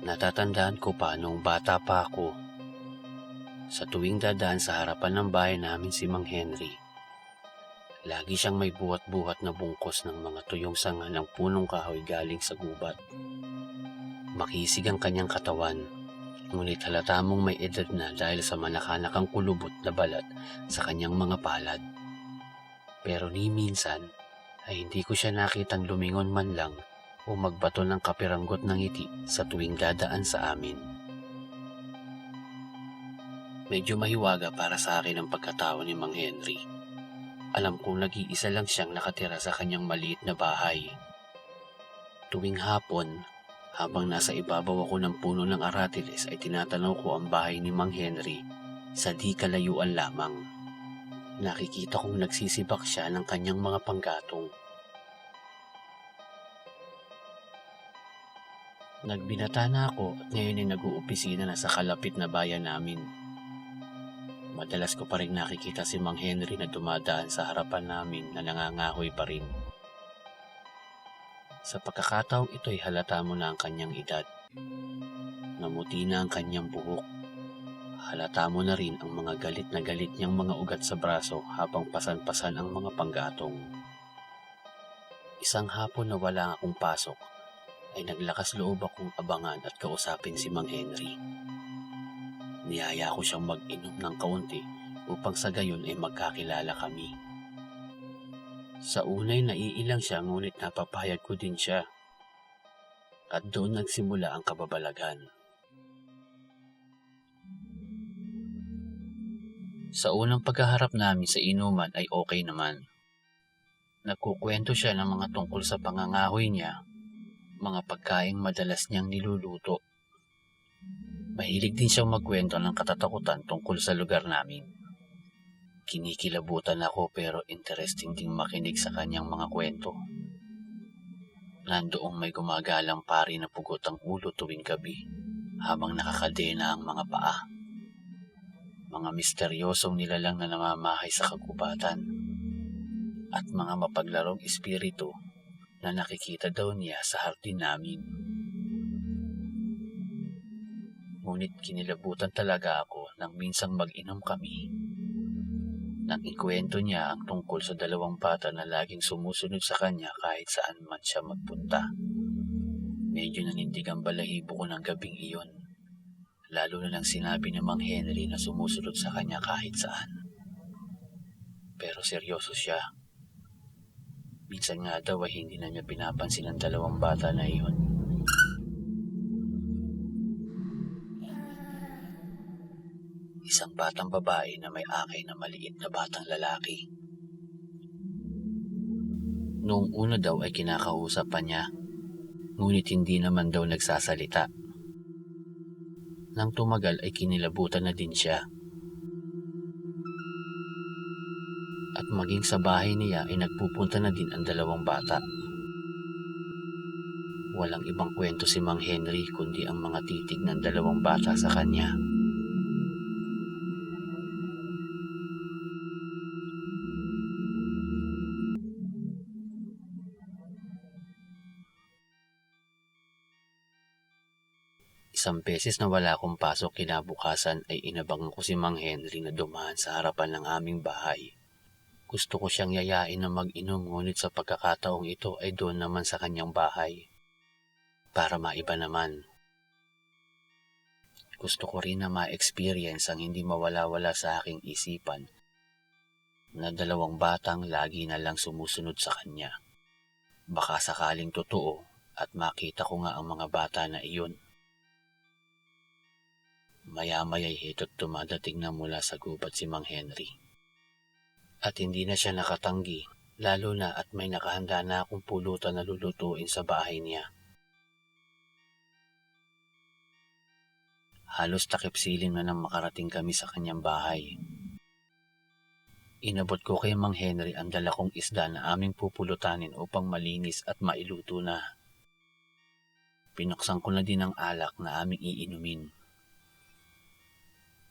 Natatandaan ko pa noong bata pa ako. Sa tuwing dadaan sa harapan ng bahay namin si Mang Henry, lagi siyang may buhat-buhat na bungkos ng mga tuyong sanga ng punong kahoy galing sa gubat. Makisig ang kanyang katawan, ngunit halata mong may edad na dahil sa manakanakang kulubot na balat sa kanyang mga palad. Pero ni minsan ay hindi ko siya nakitang lumingon man lang o magbato ng kapiranggot ng ngiti sa tuwing dadaan sa amin. Medyo mahiwaga para sa akin ang pagkatao ni Mang Henry. Alam kong nag-iisa lang siyang nakatira sa kanyang maliit na bahay. Tuwing hapon, habang nasa ibabaw ako ng puno ng aratiles ay tinatanaw ko ang bahay ni Mang Henry sa di kalayuan lamang. Nakikita kong nagsisibak siya ng kanyang mga panggatong. Nagbinata na ako at ngayon ay nag-uopisina na sa kalapit na bayan namin. Madalas ko pa rin nakikita si Mang Henry na dumadaan sa harapan namin na nangangahoy pa rin. Sa pagkakataong ito ay halata mo na ang kanyang edad. Namuti na ang kanyang buhok. Halata mo na rin ang mga galit na galit niyang mga ugat sa braso habang pasan-pasan ang mga panggatong. Isang hapon na wala akong pasok, ay naglakas loob akong abangan at kausapin si Mang Henry. Niyaya ko siyang mag-inom ng kaunti upang sa gayon ay magkakilala kami. Sa unay naiilang siya ngunit napapahayag ko din siya. At doon nagsimula ang kababalagan. Sa unang pagkaharap namin sa inuman ay okay naman. Nagkukwento siya ng mga tungkol sa pangangahoy niya, mga pagkaing madalas niyang niluluto. Mahilig din siyang magkwento ng katatakutan tungkol sa lugar namin. Kinikilabutan ako pero interesting ding makinig sa kanyang mga kwento. Nandoong may gumagalang pari na pugot ang ulo tuwing gabi habang nakakadena ang mga paa. Mga misteryosong nilalang na namamahay sa kagubatan at mga mapaglarong espiritu na nakikita daw niya sa hardin namin. Ngunit kinilabutan talaga ako nang minsang mag-inom kami. Nang ikwento niya ang tungkol sa dalawang bata na laging sumusunod sa kanya kahit saan man siya magpunta. Medyo nanindig ang balahibo ko ng gabing iyon. Lalo na nang sinabi ni Mang Henry na sumusunod sa kanya kahit saan. Pero seryoso siya. Minsan nga daw ay hindi na niya pinapansin ang dalawang bata na iyon. Isang batang babae na may akay na maliit na batang lalaki. Noong una daw ay kinakausap pa niya, ngunit hindi naman daw nagsasalita. Nang tumagal ay kinilabutan na din siya. At maging sa bahay niya ay nagpupunta na din ang dalawang bata. Walang ibang kwento si Mang Henry kundi ang mga titig ng dalawang bata sa kanya. Isang beses na wala akong pasok kinabukasan ay inabangan ko si Mang Henry na dumaan sa harapan ng aming bahay. Gusto ko siyang yayain na mag-inom ngunit sa pagkakataong ito ay doon naman sa kanyang bahay. Para maiba naman. Gusto ko rin na ma-experience ang hindi mawala-wala sa aking isipan na dalawang batang lagi na lang sumusunod sa kanya. Baka sakaling totoo at makita ko nga ang mga bata na iyon. Maya-maya'y hito't dumadating na mula sa gubat si Mang Henry. At hindi na siya nakatanggi, lalo na at may nakahanda na akong pulutan na lulutuin sa bahay niya. Halos takip siling na nang makarating kami sa kanyang bahay. Inabot ko kay Mang Henry ang dala kong isda na aming pupulutanin upang malinis at mailuto na. Pinuksan ko na din ang alak na aming iinumin.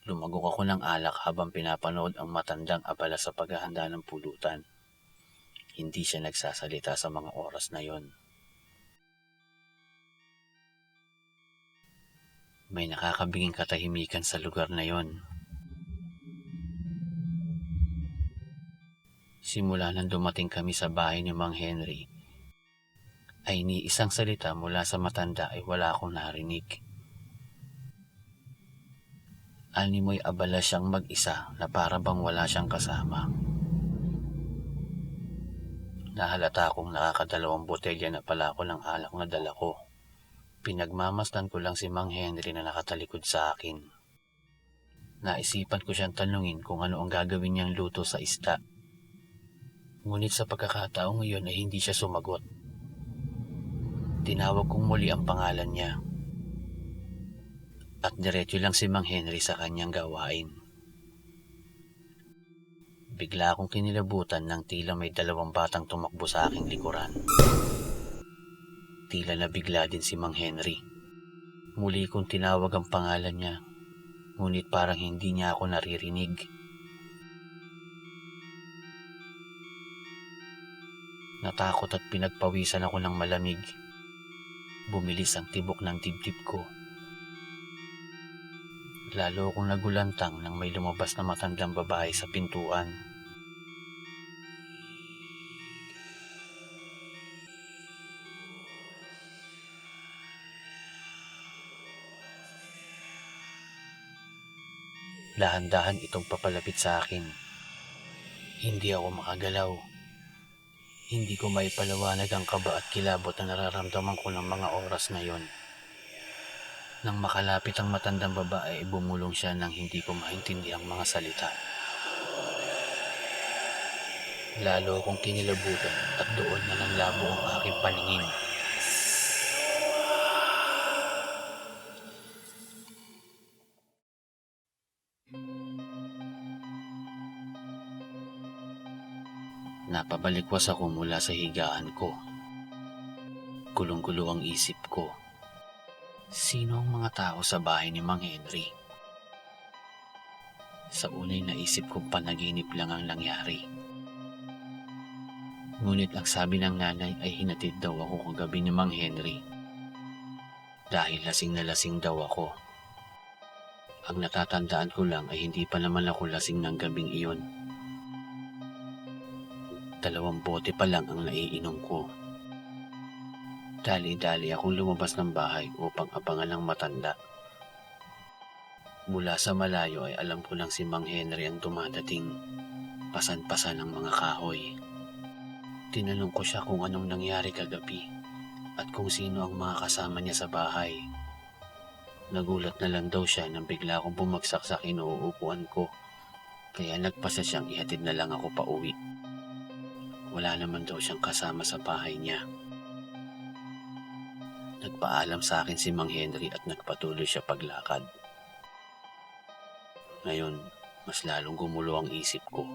Lumagok ako ng alak habang pinapanood ang matandang abala sa paghahanda ng pulutan. Hindi siya nagsasalita sa mga oras na yon. May nakakabiging katahimikan sa lugar na yon. Simula nang dumating kami sa bahay ni Mang Henry, ay ni isang salita mula sa matanda ay wala akong narinig. Animoy abala siyang mag-isa na para bang wala siyang kasama. Nahalata akong nakakadalawang botelya na pala ako ng alak na dala ko. Pinagmamasdan ko lang si Mang Henry na nakatalikod sa akin. Naisipan ko siyang tanungin kung ano ang gagawin niyang luto sa isda. Ngunit sa pagkakataong iyon ay hindi siya sumagot. Tinawag kong muli ang pangalan niya. At diretso lang si Mang Henry sa kanyang gawain. Bigla akong kinilabutan nang tila may dalawang batang tumakbo sa aking likuran. Tila nabigla din si Mang Henry. Muli kong tinawag ang pangalan niya, ngunit parang hindi niya ako naririnig. Natakot at pinagpawisan ako ng malamig. Bumilis ang tibok ng dibdib ko. Lalo akong nagulantang nang may lumabas na matandang babae sa pintuan. Dahan-dahan itong papalapit sa akin. Hindi ako makagalaw. Hindi ko maipaliwanag ang kaba at kilabot na nararamdaman ko ng mga oras na yon. Nang makalapit ang matandang babae ay bumulong siya nang hindi ko maintindihan ang mga salita. Lalo akong kinilabutan at doon na nanlabo ang aking paningin. Napabalikwas ako mula sa higaan ko. Gulong-gulo ang isip ko. Sino ang mga tao sa bahay ni Mang Henry? Sa unay naisip kong panaginip lang ang nangyari. Ngunit ang sabi ng nanay ay hinatid daw ako kagabi ni Mang Henry. Dahil lasing na lasing daw ako. Ang natatandaan ko lang ay hindi pa naman ako lasing ng gabing iyon. 2 bote pa lang ang naiinom ko. Dali-dali akong lumabas ng bahay upang abangan ng matanda. Mula sa malayo ay alam ko lang si Mang Henry ang dumadating. Pasan-pasan ang mga kahoy. Tinanong ko siya kung anong nangyari kagabi at kung sino ang mga kasama niya sa bahay. Nagulat na lang daw siya nang bigla akong bumagsak sa inuupuan ko. Kaya nagpasa siyang ihatid na lang ako pa uwi. Wala naman daw siyang kasama sa bahay niya. Nagpaalam sa akin si Mang Henry at nagpatuloy siya paglakad. Ngayon, mas lalong gumulo ang isip ko.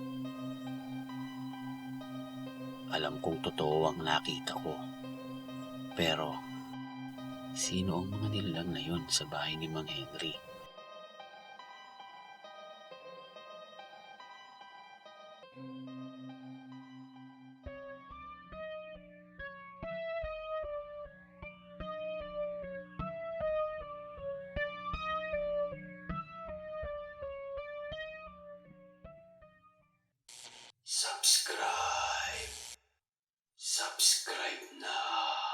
Alam kong totoo ang nakita ko. Pero, sino ang mga nilalang na yun sa bahay ni Mang Henry? Subscribe. Subscribe now.